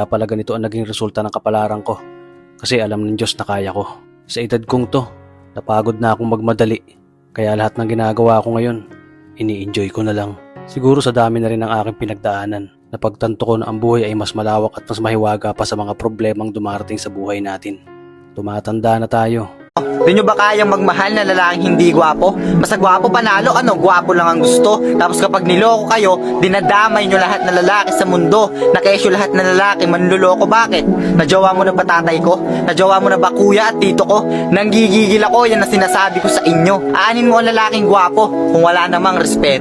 Kaya pala ganito ang naging resulta ng kapalaran ko. Kasi alam ng Diyos na kaya ko. Sa edad kong to, napagod na akong magmadali. Kaya lahat ng ginagawa ko ngayon, ini-enjoy ko na lang. Siguro sa dami na rin ng aking pinagdaanan, napagtanto ko na ang buhay ay mas malawak at mas mahiwaga pa sa mga problemang dumarating sa buhay natin. Tumatanda na tayo. Di nyo ba kayang magmahal na lalaking hindi gwapo? Basta gwapo panalo, gwapo lang ang gusto. Tapos kapag niloko kayo, dinadamay nyo lahat na lalaki sa mundo. Nakesyo lahat na lalaki, manluloko. Bakit? Najowa mo na ba tatay ko? Najowa mo na ba kuya at tito ko? Nanggigigil ako, yan na sinasabi ko sa inyo. Aanin mo ang lalaking gwapo kung wala namang respeto.